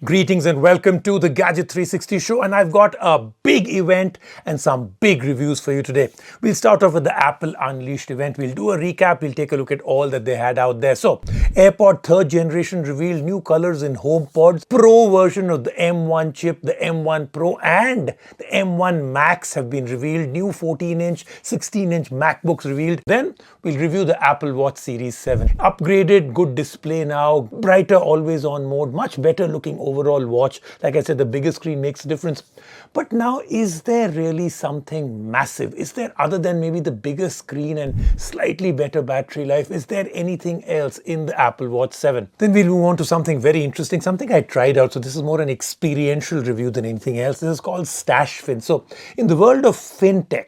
Greetings and welcome to the Gadget 360 show, and I've got a big event and some big reviews for you today. We'll start off with the Apple Unleashed event. We'll do a recap. We'll take a look at all that they had out there. So, AirPod 3rd generation revealed new colors in HomePods. Pro version of the M1 chip, the M1 Pro and the M1 Max have been revealed. New 14-inch, 16-inch MacBooks revealed. Then we'll review the Apple Watch Series 7. Upgraded, good display now, brighter always on mode, much better looking overall watch. Like I said, the bigger screen makes a difference. But now, is there really something massive? Is there, other than maybe the bigger screen and slightly better battery life, is there anything else in the Apple Watch 7? Then we'll move on to something very interesting, something I tried out. So this is more an experiential review than anything else. This is called StashFin. So in the world of fintech,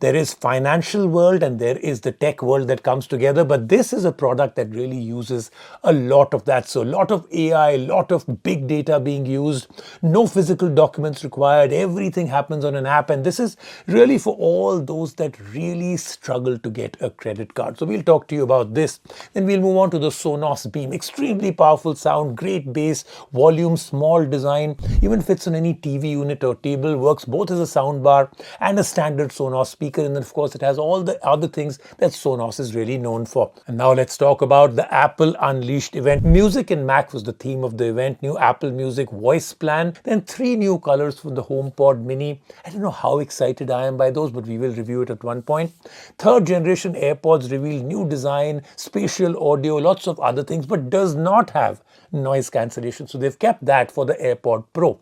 there is financial world and there is the tech world that comes together, but this is a product that really uses a lot of that. So a lot of AI, a lot of big data being used, no physical documents required, everything happens on an app, and this is really for all those that really struggle to get a credit card. So we'll talk to you about this. Then we'll move on to the Sonos Beam. Extremely powerful sound, great bass, volume, small design, even fits on any TV unit or table, works both as a sound bar and a standard Sonos speaker, and then of course it has all the other things that Sonos is really known for. And now let's talk about the Apple Unleashed event. Music and Mac was the theme of the event. New Apple Music voice plan, then 3 new colors for the HomePod Mini. I don't know how excited I am by those, but we will review it at one point. 3rd generation AirPods revealed new design, spatial audio, lots of other things, but does not have noise cancellation. So they've kept that for the AirPod Pro.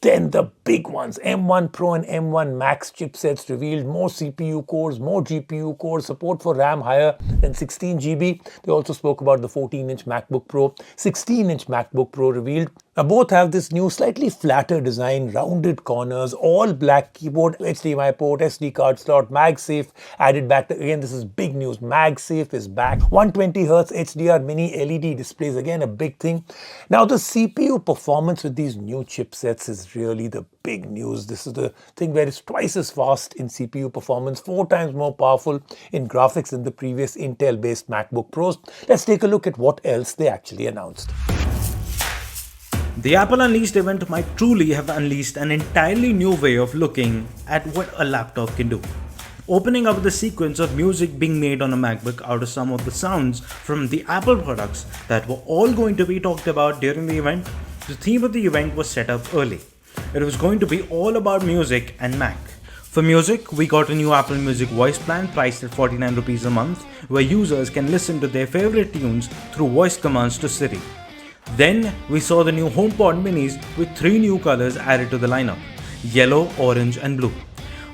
Then the big ones, M1 Pro and M1 Max chipsets revealed, more CPU cores, more GPU cores, support for RAM higher than 16 GB. They also spoke about the 14-inch MacBook Pro, 16-inch MacBook Pro revealed. Now both have this new slightly flatter design, rounded corners, all black keyboard, HDMI port, SD card slot, MagSafe added back. Again, this is big news. MagSafe is back. 120Hz HDR mini LED displays, again a big thing. Now the CPU performance with these new chipsets is really the big news. This is the thing where it's twice as fast in CPU performance, 4 times more powerful in graphics than the previous Intel-based MacBook Pros. Let's take a look at what else they actually announced. The Apple Unleashed event might truly have unleashed an entirely new way of looking at what a laptop can do. Opening up with the sequence of music being made on a MacBook out of some of the sounds from the Apple products that were all going to be talked about during the event, the theme of the event was set up early. It was going to be all about music and Mac. For music, we got a new Apple Music voice plan priced at 49 rupees a month, where users can listen to their favorite tunes through voice commands to Siri. Then we saw the new HomePod minis with 3 new colors added to the lineup: yellow, orange and blue.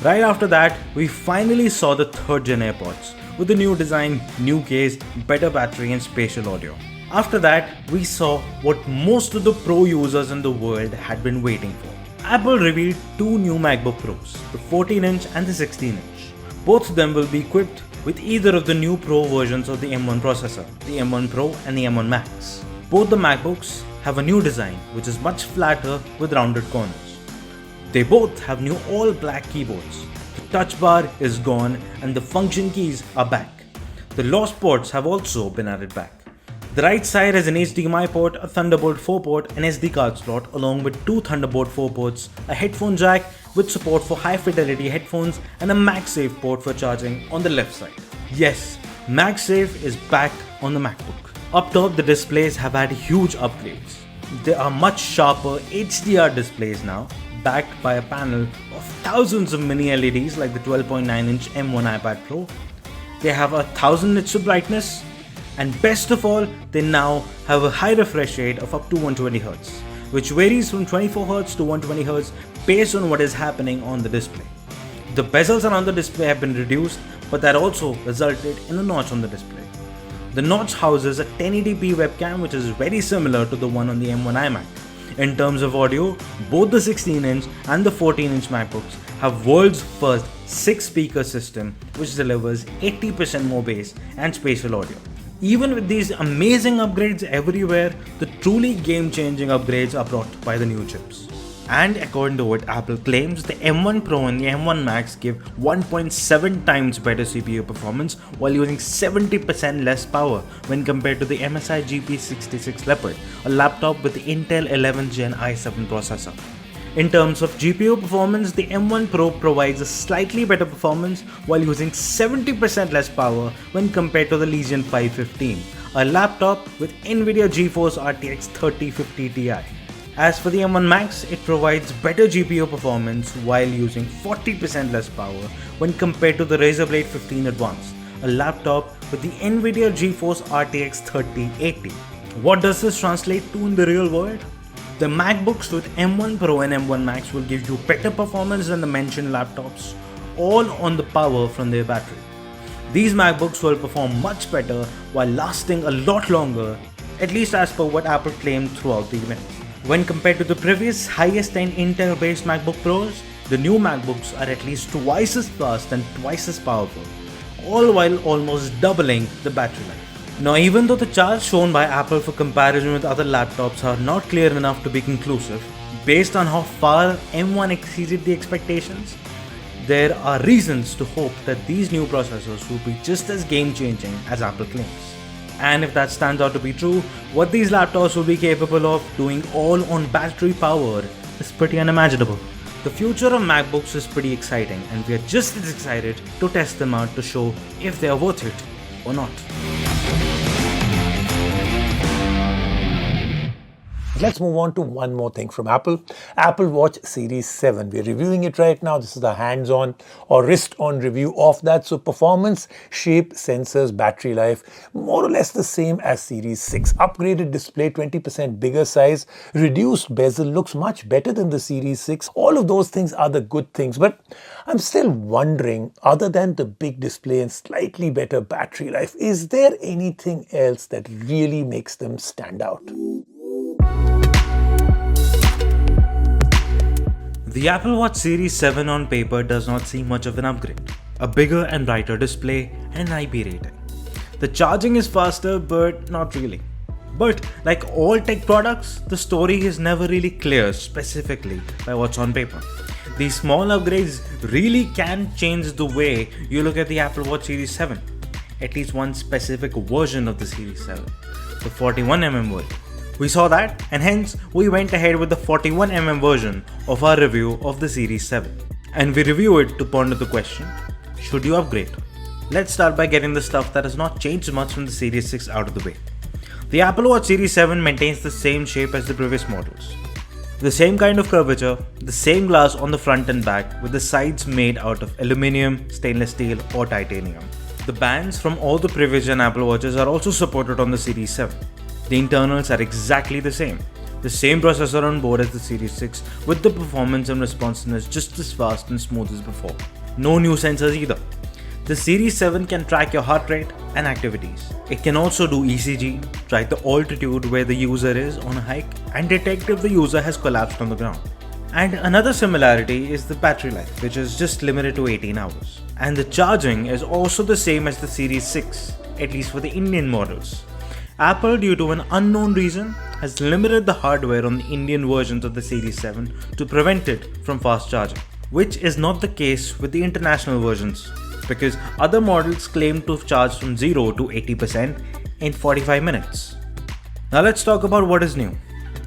Right after that, we finally saw the 3rd gen AirPods with a new design, new case, better battery and spatial audio. After that, we saw what most of the Pro users in the world had been waiting for. Apple revealed 2 new MacBook Pros, the 14-inch and the 16-inch. Both of them will be equipped with either of the new Pro versions of the M1 processor, the M1 Pro and the M1 Max. Both the MacBooks have a new design which is much flatter with rounded corners. They both have new all black keyboards. The touch bar is gone and the function keys are back. The lost ports have also been added back. The right side has an HDMI port, a Thunderbolt 4 port, an SD card slot along with 2 Thunderbolt 4 ports, a headphone jack with support for high fidelity headphones and a MagSafe port for charging on the left side. Yes, MagSafe is back on the MacBook. Up top, the displays have had huge upgrades. They are much sharper HDR displays now, backed by a panel of thousands of mini LEDs like the 12.9-inch M1 iPad Pro. They have 1000 nits of brightness, and best of all, they now have a high refresh rate of up to 120Hz, which varies from 24Hz to 120Hz based on what is happening on the display. The bezels around the display have been reduced, but that also resulted in a notch on the display. The notch houses a 1080p webcam which is very similar to the one on the M1 iMac. In terms of audio, both the 16-inch and the 14-inch MacBooks have world's first 6-speaker system which delivers 80% more bass and spatial audio. Even with these amazing upgrades everywhere, the truly game-changing upgrades are brought by the new chips. And according to what Apple claims, the M1 Pro and the M1 Max give 1.7 times better CPU performance while using 70% less power when compared to the MSI GP66 Leopard, a laptop with the Intel 11th Gen i7 processor. In terms of GPU performance, the M1 Pro provides a slightly better performance while using 70% less power when compared to the Legion 515, a laptop with NVIDIA GeForce RTX 3050 Ti. As for the M1 Max, it provides better GPU performance while using 40% less power when compared to the Razer Blade 15 Advanced, a laptop with the NVIDIA GeForce RTX 3080. What does this translate to in the real world? The MacBooks with M1 Pro and M1 Max will give you better performance than the mentioned laptops, all on the power from their battery. These MacBooks will perform much better while lasting a lot longer, at least as per what Apple claimed throughout the event. When compared to the previous highest-end Intel-based MacBook Pros, the new MacBooks are at least twice as fast and twice as powerful, all while almost doubling the battery life. Now, even though the charts shown by Apple for comparison with other laptops are not clear enough to be conclusive, based on how far M1 exceeded the expectations, there are reasons to hope that these new processors will be just as game-changing as Apple claims. And if that stands out to be true, what these laptops will be capable of doing all on battery power is pretty unimaginable. The future of MacBooks is pretty exciting, and we are just as excited to test them out to show if they are worth it or not. Let's move on to one more thing from Apple. Apple Watch Series 7. We're reviewing it right now. This is the hands-on or wrist-on review of that. So performance, shape, sensors, battery life, more or less the same as Series 6. Upgraded display, 20% bigger size, reduced bezel, looks much better than the Series 6. All of those things are the good things. But I'm still wondering, other than the big display and slightly better battery life, is there anything else that really makes them stand out? The Apple Watch Series 7 on paper does not seem much of an upgrade. A bigger and brighter display and an IP rating. The charging is faster, but not really. But like all tech products, the story is never really clear specifically by what's on paper. These small upgrades really can change the way you look at the Apple Watch Series 7. At least one specific version of the Series 7, the 41mm version. We saw that, and hence we went ahead with the 41mm version of our review of the Series 7. And we review it to ponder the question, should you upgrade? Let's start by getting the stuff that has not changed much from the Series 6 out of the way. The Apple Watch Series 7 maintains the same shape as the previous models. The same kind of curvature, the same glass on the front and back, with the sides made out of aluminum, stainless steel or titanium. The bands from all the previous gen Apple Watches are also supported on the Series 7. The internals are exactly the same processor on board as the Series 6, with the performance and responsiveness just as fast and smooth as before. No new sensors either. The Series 7 can track your heart rate and activities. It can also do ECG, track the altitude where the user is on a hike, and detect if the user has collapsed on the ground. And another similarity is the battery life, which is just limited to 18 hours. And the charging is also the same as the Series 6, at least for the Indian models. Apple, due to an unknown reason, has limited the hardware on the Indian versions of the Series 7 to prevent it from fast charging, which is not the case with the international versions, because other models claim to charge from 0 to 80% in 45 minutes. Now let's talk about what is new.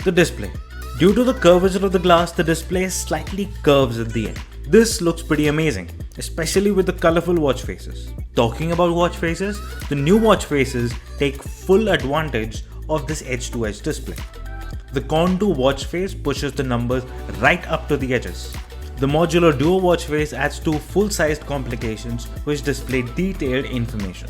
The display. Due to the curvature of the glass, the display slightly curves at the end. This looks pretty amazing, especially with the colorful watch faces. Talking about watch faces, the new watch faces take full advantage of this edge-to-edge display. The contour watch face pushes the numbers right up to the edges. The modular duo watch face adds two full-sized complications which display detailed information.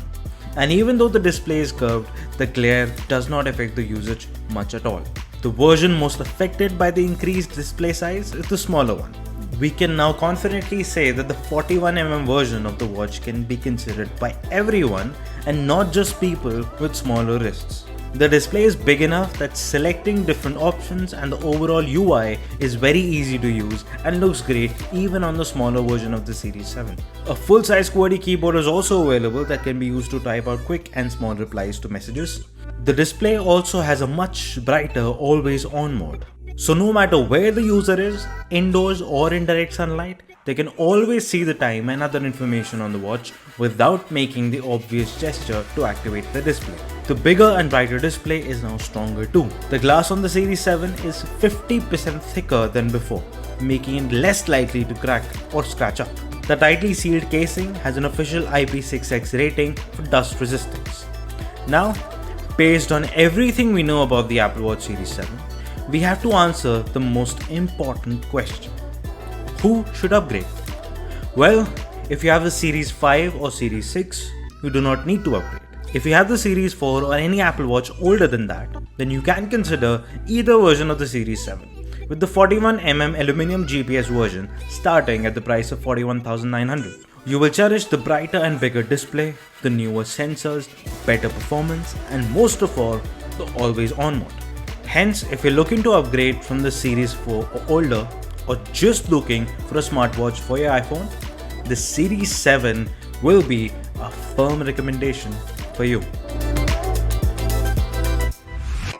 And even though the display is curved, the glare does not affect the usage much at all. The version most affected by the increased display size is the smaller one. We can now confidently say that the 41mm version of the watch can be considered by everyone and not just people with smaller wrists. The display is big enough that selecting different options and the overall UI is very easy to use and looks great even on the smaller version of the Series 7. A full-size QWERTY keyboard is also available that can be used to type out quick and small replies to messages. The display also has a much brighter always-on mode. So, no matter where the user is, indoors or in direct sunlight, they can always see the time and other information on the watch without making the obvious gesture to activate the display. The bigger and brighter display is now stronger too. The glass on the Series 7 is 50% thicker than before, making it less likely to crack or scratch up. The tightly sealed casing has an official IP6X rating for dust resistance. Now, based on everything we know about the Apple Watch Series 7, we have to answer the most important question. Who should upgrade? Well, if you have the Series 5 or Series 6, you do not need to upgrade. If you have the Series 4 or any Apple Watch older than that, then you can consider either version of the Series 7, with the 41mm aluminum GPS version starting at the price of $41,900. You will cherish the brighter and bigger display, the newer sensors, better performance, and most of all, the always on mode. Hence, if you're looking to upgrade from the Series 4 or older, or just looking for a smartwatch for your iPhone, the Series 7 will be a firm recommendation for you.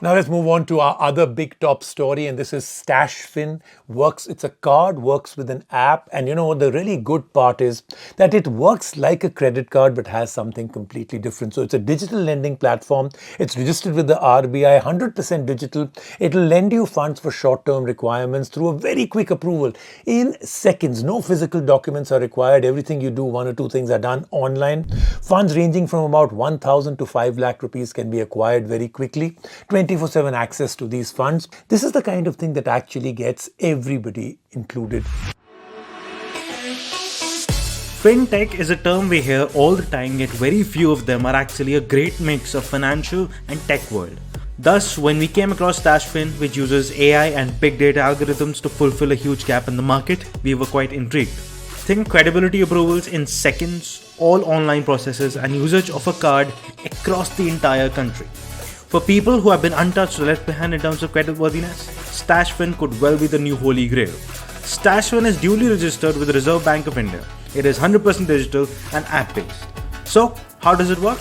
Now let's move on to our other big top story, and this is StashFin. It's a card, works with an app, and the really good part is that it works like a credit card but has something completely different. So it's a digital lending platform. It's registered with the RBI, 100% digital. It'll lend you funds for short-term requirements through a very quick approval in seconds. No physical documents are required. Everything you do, one or two things are done online. Funds ranging from about 1,000 to 5 lakh rupees can be acquired very quickly. 24/7 access to these funds. This is the kind of thing that actually gets everybody included. Fintech is a term we hear all the time, yet very few of them are actually a great mix of financial and tech world. Thus, when we came across StashFin, which uses AI and big data algorithms to fulfill a huge gap in the market, we were quite intrigued. Think credibility approvals in seconds, all online processes, and usage of a card across the entire country. For people who have been untouched or left behind in terms of creditworthiness, StashFin could well be the new holy grail. StashFin is duly registered with the Reserve Bank of India. It is 100% digital and app-based. So, how does it work?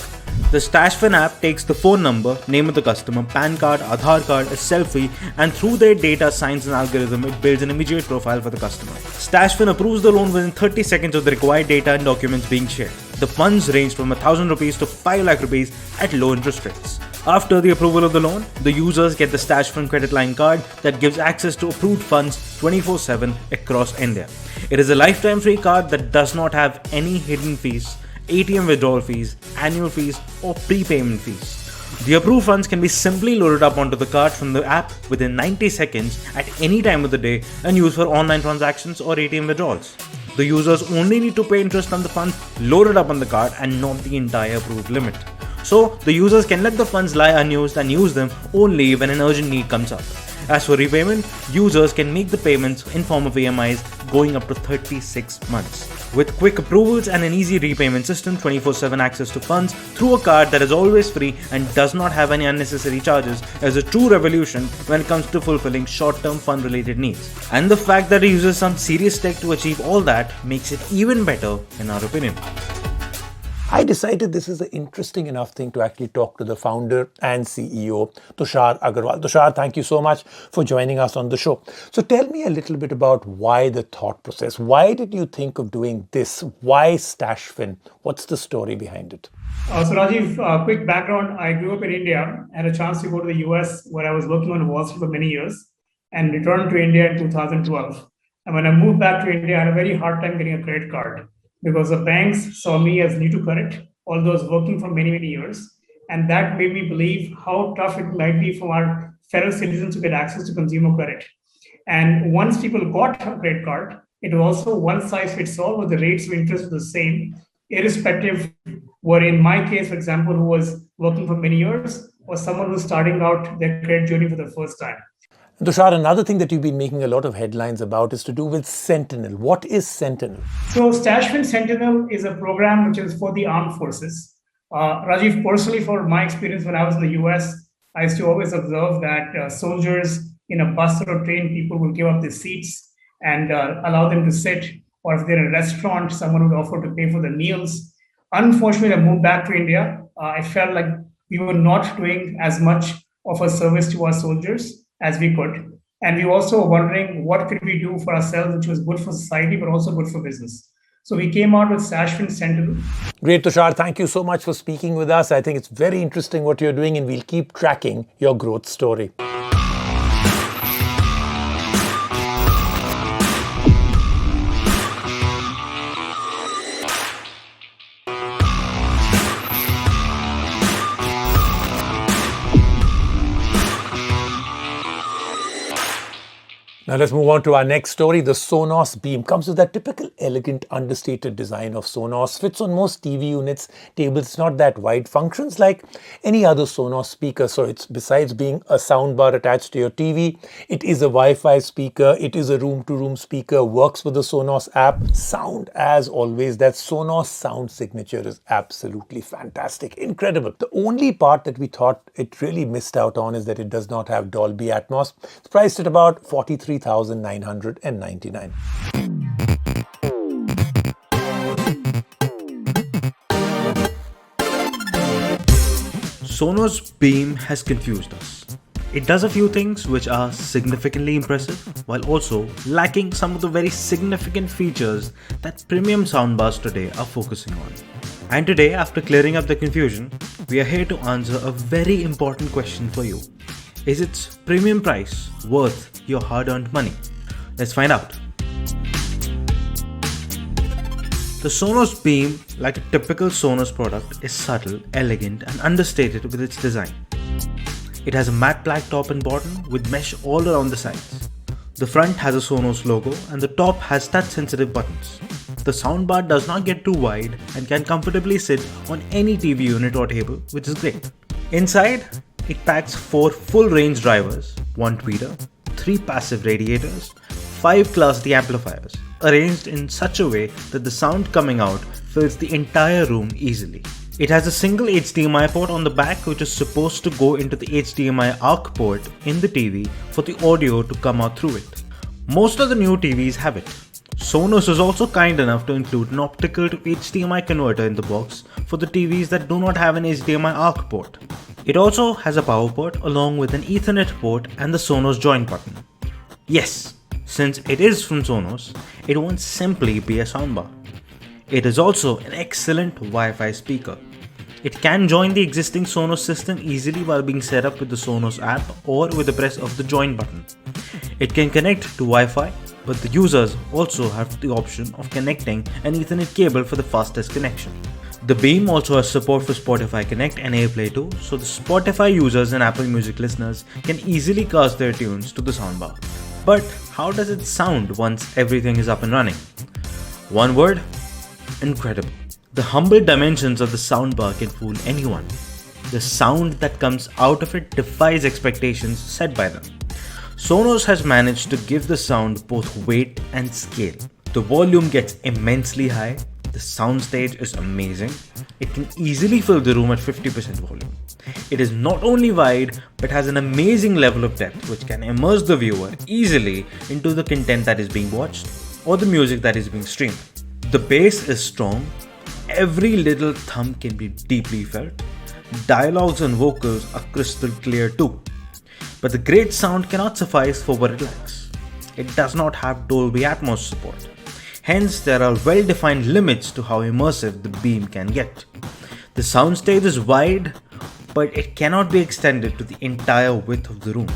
The StashFin app takes the phone number, name of the customer, PAN card, Aadhaar card, a selfie, and through their data science and algorithm, it builds an immediate profile for the customer. StashFin approves the loan within 30 seconds of the required data and documents being shared. The funds range from 1,000 rupees to 5 lakh rupees at low interest rates. After the approval of the loan, the users get the StashFin credit line card that gives access to approved funds 24/7 across India. It is a lifetime free card that does not have any hidden fees, ATM withdrawal fees, annual fees, or prepayment fees. The approved funds can be simply loaded up onto the card from the app within 90 seconds at any time of the day and used for online transactions or ATM withdrawals. The users only need to pay interest on the funds loaded up on the card and not the entire approved limit. So, the users can let the funds lie unused and use them only when an urgent need comes up. As for repayment, users can make the payments in form of EMIs going up to 36 months. With quick approvals and an easy repayment system, 24/7 access to funds through a card that is always free and does not have any unnecessary charges is a true revolution when it comes to fulfilling short-term fund-related needs. And the fact that it uses some serious tech to achieve all that makes it even better in our opinion. I decided this is an interesting enough thing to actually talk to the founder and CEO, Tushar Agarwal. Tushar, thank you so much for joining us on the show. So tell me a little bit about why the thought process. Why did you think of doing this? Why StashFin? What's the story behind it? So Rajiv, quick background. I grew up in India, had a chance to go to the US where I was working on Wall Street for many years and returned to India in 2012. And when I moved back to India, I had a very hard time getting a credit card, because the banks saw me as new to credit, although I was working for many, many years. And that made me believe how tough it might be for our fellow citizens to get access to consumer credit. And once people got a credit card, it was also one size fits all, where the rates of interest were the same, irrespective, where in my case, for example, who was working for many years, or someone who's starting out their credit journey for the first time. Tushar, another thing that you've been making a lot of headlines about is to do with Sentinel. What is Sentinel? So StashFin Sentinel is a program which is for the armed forces. Rajiv, personally, for my experience when I was in the US, I used to always observe that soldiers in a bus or a train, people will give up their seats and allow them to sit. Or if they're in a restaurant, someone would offer to pay for the meals. Unfortunately, I moved back to India. I felt like we were not doing as much of a service to our soldiers as we could. And we also were wondering what could we do for ourselves, which was good for society, but also good for business. So we came out with Sashwin Sentinel. Great, Tushar. Thank you so much for speaking with us. I think it's very interesting what you're doing, and we'll keep tracking your growth story. Now let's move on to our next story. The Sonos Beam comes with that typical elegant, understated design of Sonos. Fits on most TV units, tables. It's not that wide. Functions like any other Sonos speaker. So it's, besides being a soundbar attached to your TV, it is a Wi-Fi speaker. It is a room-to-room speaker. Works with the Sonos app. Sound, as always, that Sonos sound signature is absolutely fantastic. Incredible. The only part that we thought it really missed out on is that it does not have Dolby Atmos. It's priced at about $43,999. Sonos Beam has confused us. It does a few things which are significantly impressive, while also lacking some of the very significant features that premium soundbars today are focusing on. And today, after clearing up the confusion, we are here to answer a very important question for you. Is its premium price worth your hard-earned money? Let's find out. The Sonos Beam, like a typical Sonos product, is subtle, elegant, and understated with its design. It has a matte black top and bottom with mesh all around the sides. The front has a Sonos logo and the top has touch-sensitive buttons. The soundbar does not get too wide and can comfortably sit on any TV unit or table, which is great. Inside, it packs 4 full-range drivers, 1 tweeter, 3 passive radiators, 5 Class D amplifiers, arranged in such a way that the sound coming out fills the entire room easily. It has a single HDMI port on the back, which is supposed to go into the HDMI ARC port in the TV for the audio to come out through it. Most of the new TVs have it. Sonos is also kind enough to include an optical to HDMI converter in the box for the TVs that do not have an HDMI ARC port. It also has a power port along with an Ethernet port and the Sonos join button. Yes, since it is from Sonos, it won't simply be a soundbar. It is also an excellent Wi-Fi speaker. It can join the existing Sonos system easily while being set up with the Sonos app or with the press of the join button. It can connect to Wi-Fi, but the users also have the option of connecting an Ethernet cable for the fastest connection. The Beam also has support for Spotify Connect and AirPlay too, so the Spotify users and Apple Music listeners can easily cast their tunes to the soundbar. But how does it sound once everything is up and running? One word: incredible. The humble dimensions of the soundbar can fool anyone. The sound that comes out of it defies expectations set by them. Sonos has managed to give the sound both weight and scale. The volume gets immensely high. The soundstage is amazing. It can easily fill the room at 50% volume. It is not only wide, but has an amazing level of depth which can immerse the viewer easily into the content that is being watched or the music that is being streamed. The bass is strong. Every little thump can be deeply felt. Dialogues and vocals are crystal clear too. But the great sound cannot suffice for what it lacks. It does not have Dolby Atmos support. Hence, there are well-defined limits to how immersive the Beam can get. The soundstage is wide, but it cannot be extended to the entire width of the room.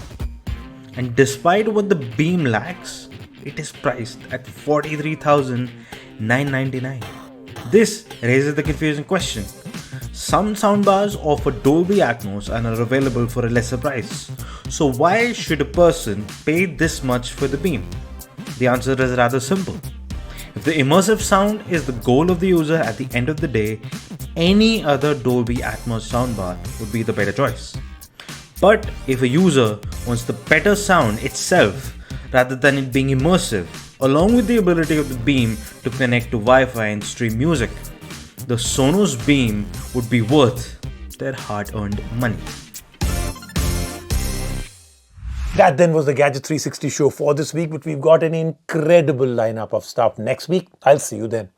And despite what the Beam lacks, it is priced at $43,999. This raises the confusing question. Some soundbars offer Dolby Atmos and are available for a lesser price. So why should a person pay this much for the Beam? The answer is rather simple. If the immersive sound is the goal of the user at the end of the day, any other Dolby Atmos soundbar would be the better choice. But if a user wants the better sound itself rather than it being immersive, along with the ability of the Beam to connect to Wi-Fi and stream music, the Sonos Beam would be worth their hard-earned money. That then was the Gadget 360 show for this week, but we've got an incredible lineup of stuff next week. I'll see you then.